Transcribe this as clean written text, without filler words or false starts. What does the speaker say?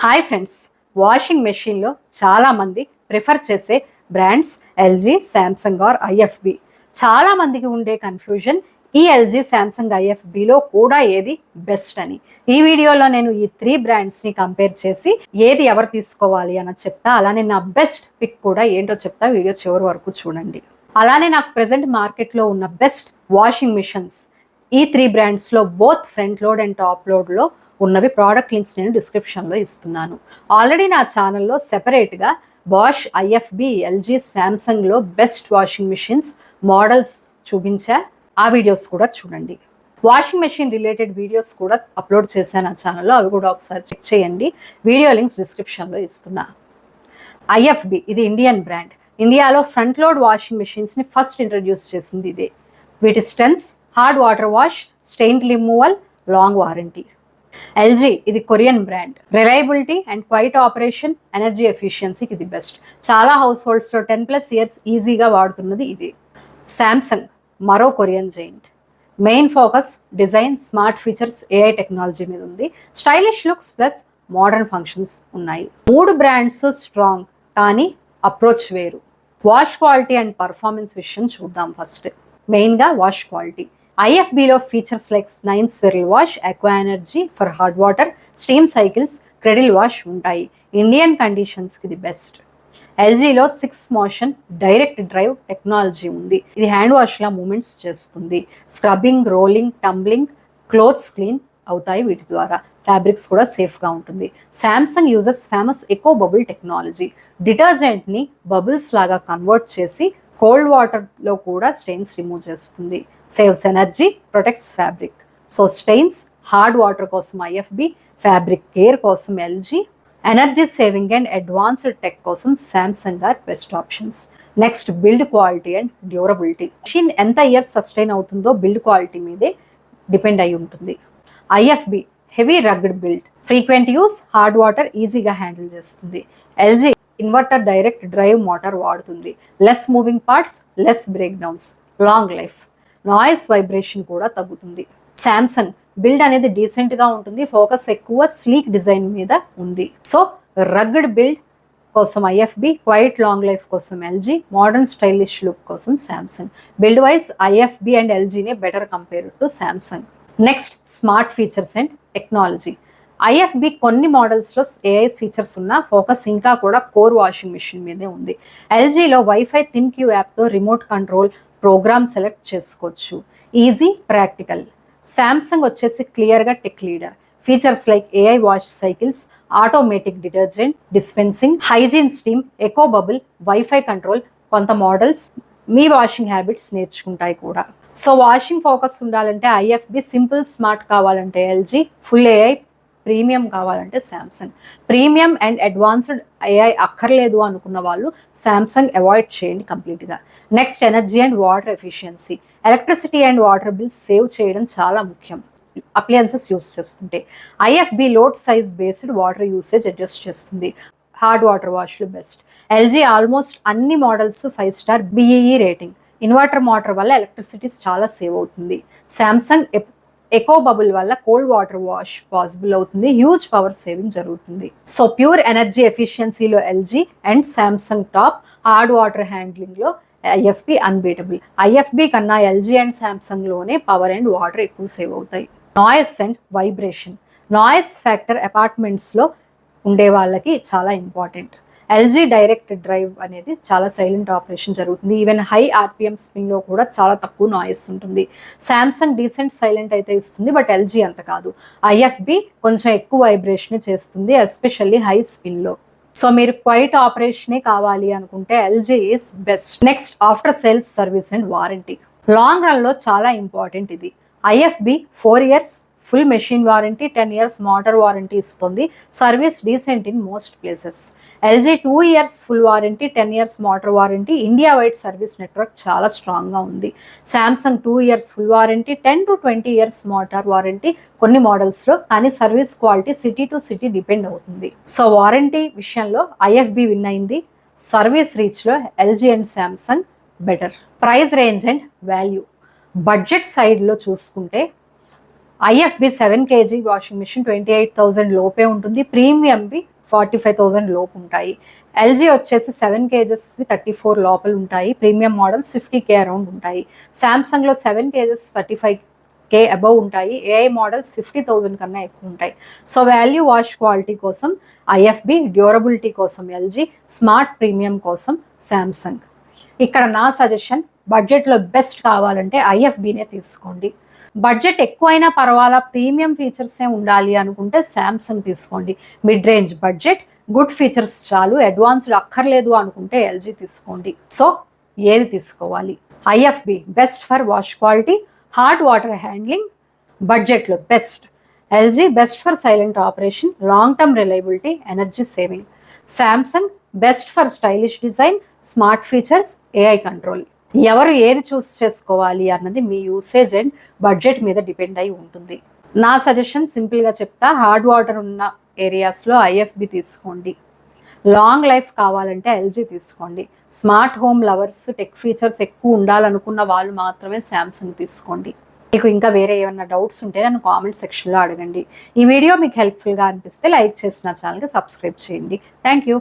Hi friends, washing మెషిన్లో చాలామంది prefer చేసే brands LG, Samsung or IFB. చాలామందికి ఉండే కన్ఫ్యూజన్ ఈ ఎల్జీ, శాంసంగ్, ఐఎఫ్బిలో కూడా ఏది బెస్ట్ అని. ఈ వీడియోలో నేను ఈ 3 బ్రాండ్స్ని కంపేర్ చేసి ఏది ఎవరు తీసుకోవాలి అని చెప్తా. అలానే నా బెస్ట్ పిక్ కూడా ఏంటో చెప్తా. వీడియో చివరి వరకు చూడండి. అలానే నాకు ప్రెసెంట్ మార్కెట్లో ఉన్న బెస్ట్ వాషింగ్ మిషన్స్ ఈ 3 బ్రాండ్స్లో both front load and top లోడ్లో ఉన్నవి ప్రోడక్ట్ లింక్స్ నేను డిస్క్రిప్షన్లో ఇస్తున్నాను. ఆల్రెడీ నా ఛానల్లో సెపరేట్గా బాష్, ఐఎఫ్బి, ఎల్జీ, శాంసంగ్లో బెస్ట్ వాషింగ్ మిషన్స్ మోడల్స్ చూపించా. ఆ వీడియోస్ కూడా చూడండి. వాషింగ్ మెషిన్ రిలేటెడ్ వీడియోస్ కూడా అప్లోడ్ చేశాను నా ఛానల్లో, అవి కూడా ఒకసారి చెక్ చేయండి. వీడియో లింక్స్ డిస్క్రిప్షన్లో ఇస్తున్నా. ఐఎఫ్బి ఇది ఇండియన్ బ్రాండ్. ఇండియాలో ఫ్రంట్ లోడ్ వాషింగ్ మెషిన్స్ని ఫస్ట్ ఇంట్రడ్యూస్ చేసింది ఇదే. వీటి strengths hard water wash, stain removal, long warranty. LG ఇది Korean brand. Reliability and quiet operation, energy ఎఫిషియన్సీకి ఇది బెస్ట్. చాలా హౌస్ హోల్డ్స్లో 10+ ఇయర్స్ ఈజీగా వాడుతున్నది ఇది. శాంసంగ్ మరో Korean giant. Main focus design, smart features, AI technology మీద ఉంది. Stylish looks plus modern functions ఉన్నాయి. 3 బ్రాండ్స్ స్ట్రాంగ్, కానీ అప్రోచ్ వేరు. వాష్ క్వాలిటీ అండ్ పర్ఫార్మెన్స్ విషయం చూద్దాం. ఫస్ట్ మెయిన్గా వాష్ క్వాలిటీ. ఐఎఫ్బిలో features like 9 swirl wash, aqua energy for hot water, steam cycles, cradle wash ఉంటాయి. ఇండియన్ కండిషన్స్కి ఇది బెస్ట్. ఎల్జీలో 6 మోషన్ డైరెక్ట్ డ్రైవ్ టెక్నాలజీ ఉంది. ఇది హ్యాండ్ వాష్లా మూమెంట్స్ చేస్తుంది. Scrubbing, rolling, tumbling, clothes clean అవుతాయి వీటి ద్వారా. ఫ్యాబ్రిక్స్ కూడా సేఫ్గా ఉంటుంది. Samsung uses famous eco bubble technology. డిటర్జెంట్ని బబుల్స్ లాగా కన్వర్ట్ చేసి కోల్డ్ వాటర్లో కూడా స్టెయిన్స్ రిమూవ్ చేస్తుంది. Saves energy, protects fabric. So stains, hard water కోసం ఐఎఫ్బి, ఫ్యాబ్రిక్ కేర్ కోసం LG, energy saving and advanced tech కోసం Samsung are best options. Next build quality and durability. Machine ఎంత years sustain అవుతుందో build quality మీదే depend అయి ఉంటుంది. IFB heavy rugged build, frequent use, hard water ఈజీగా handle చేస్తుంది. LG inverter direct drive motor వాడుతుంది. Less moving parts, less breakdowns, long life. Noise vibration కూడా తగ్గుతుంది. శాంసంగ్ బిల్డ్ అనేది డీసెంట్గా ఉంటుంది. ఫోకస్ ఎక్కువ స్లీక్ డిజైన్ మీద ఉంది. సో రగ్డ్ బిల్డ్ కోసం ఐఎఫ్బి, క్వైట్ లాంగ్ లైఫ్ కోసం ఎల్జీ, మోడర్న్ స్టైలిష్ లుక్ కోసం Samsung. Build wise IFB and ఎల్జీనే better compare to Samsung. Next smart features and technology. IFB కొన్ని మోడల్స్లో ఏఐ ఫీచర్స్ ఉన్న ఫోకస్ ఇంకా కూడా కోర్ వాషింగ్ మిషన్ మీదే ఉంది. ఎల్జీలో వైఫై థిన్క్యూ యాప్తో రిమోట్ కంట్రోల్, ప్రోగ్రామ్ సెలెక్ట్ చేసుకోవచ్చు. Easy, practical. శాంసంగ్ వచ్చేసి క్లియర్గా tech leader. Features like AI wash cycles, automatic detergent dispensing, hygiene steam, eco bubble, WiFi control. కొంత మోడల్స్ మీ వాషింగ్ హ్యాబిట్స్ నేర్చుకుంటాయి కూడా. సో వాషింగ్ ఫోకస్ ఉండాలంటే IFB, simple smart కావాలంటే LG, full AI premium కావాలంటే Samsung. Premium and advanced AI అక్కర్లేదు అనుకున్న వాళ్ళు శాంసంగ్ అవాయిడ్ చేయండి కంప్లీట్గా. Next energy and water efficiency. Electricity and water bills save చేయడం చాలా ముఖ్యం అప్లయన్సెస్ యూస్ చేస్తుంటే. IFB load size based water usage adjust చేస్తుంది. హార్డ్ వాటర్ వాష్లు బెస్ట్. ఎల్జీ ఆల్మోస్ట్ అన్ని models 5 star BEE rating. Inverter motor వల్ల ఎలక్ట్రిసిటీ చాలా సేవ్ అవుతుంది. శాంసంగ్ ఎకో బబుల్ వల్ల కోల్డ్ వాటర్ వాష్ పాసిబుల్ అవుతుంది. హ్యూజ్ పవర్ సేవింగ్ జరుగుతుంది. సో ప్యూర్ ఎనర్జీ ఎఫిషియన్సీలో LG and Samsung top. Hard water హ్యాండ్లింగ్లో ఐఎఫ్బి అన్బీటబుల్. ఐఎఫ్బి కన్నా ఎల్జీ అండ్ శాంసంగ్లోనే పవర్ అండ్ వాటర్ ఎక్కువ సేవ్ అవుతాయి. Noise and vibration. Noise factor అపార్ట్మెంట్స్లో ఉండే వాళ్ళకి చాలా ఇంపార్టెంట్. ఎల్జీ డైరెక్ట్ డ్రైవ్ అనేది చాలా సైలెంట్ ఆపరేషన్ జరుగుతుంది. ఈవెన్ హై ఆర్పిఎం స్పిన్లో కూడా చాలా తక్కువ నాయిస్ ఉంటుంది. శాంసంగ్ డీసెంట్ సైలెంట్ అయితే ఇస్తుంది, బట్ ఎల్జీ అంత కాదు. ఐఎఫ్బి కొంచెం ఎక్కువ వైబ్రేషనే చేస్తుంది, ఎస్పెషల్లీ హై స్పిన్లో. సో మీరు క్వైట్ ఆపరేషనే కావాలి అనుకుంటే LG is best. Next after sales service and warranty. Long రన్లో చాలా ఇంపార్టెంట్ ఇది. IFB 4 years full machine warranty, 10 years motor warranty ఇస్తుంది. Service decent in most places. LG 2 years full warranty, 10 years motor warranty. India wide service network చాలా స్ట్రాంగ్గా ఉంది. Samsung 2 years full warranty, 10 to 20 years motor warranty కొన్ని మోడల్స్లో. కానీ service quality city to city depend అవుతుంది. So warranty విషయంలో IFB win అయింది. Service రీచ్లో LG and Samsung better. Price range and value. Budget సైడ్లో చూసుకుంటే ఐఎఫ్బి 7 kg వాషింగ్ మిషన్ 28,000 లోపే ఉంటుంది. ప్రీమియంవి 45,000 లోపు ఉంటాయి. ఎల్జీ వచ్చేసి 7 kgs 34 లోపల ఉంటాయి. ప్రీమియం మోడల్స్ 50K అరౌండ్ ఉంటాయి. శాంసంగ్లో 7 kgs 35K అబవ్ ఉంటాయి. ఏఐ మోడల్స్ 50,000 కన్నా ఎక్కువ ఉంటాయి. సో వాల్యూ వాష్ క్వాలిటీ కోసం ఐఎఫ్బి, డ్యూరబిలిటీ కోసం ఎల్జీ, స్మార్ట్ ప్రీమియం కోసం శాంసంగ్. ఇక్కడ నా సజెషన్, బడ్జెట్లో బెస్ట్ కావాలంటే ఐఎఫ్బినే తీసుకోండి. బడ్జెట్ ఎక్కువైనా పర్వాలా, ప్రీమియం ఫీచర్సే ఉండాలి అనుకుంటే శాంసంగ్ తీసుకోండి. Mid range budget, good features చాలు, అడ్వాన్స్డ్ అక్కర్లేదు అనుకుంటే ఎల్జీ తీసుకోండి. సో ఏది తీసుకోవాలి? IFB best for wash quality, hard water handling, బడ్జెట్లో best. LG best for silent operation, long term reliability, energy saving. Samsung best for stylish design, smart features, AI control. ఎవరు ఏది choose చేసుకోవాలి అన్నది మీ యూసేజ్ అండ్ బడ్జెట్ మీద depend అయి ఉంటుంది. నా సజెషన్ సింపుల్గా చెప్తా, హార్డ్ వాటర్ ఉన్న ఏరియాస్లో ఐఎఫ్బి తీసుకోండి. లాంగ్ లైఫ్ కావాలంటే ఎల్జీ తీసుకోండి. Smart home lovers, tech features ఎక్కువ ఉండాలనుకున్న వాళ్ళు మాత్రమే శాంసంగ్ తీసుకోండి. మీకు ఇంకా వేరే ఏమైనా డౌట్స్ ఉంటే నన్ను కామెంట్ సెక్షన్లో అడగండి. ఈ వీడియో మీకు హెల్ప్ఫుల్గా అనిపిస్తే లైక్ చేసి నా ఛానల్కి సబ్స్క్రైబ్ చేయండి. Thank you.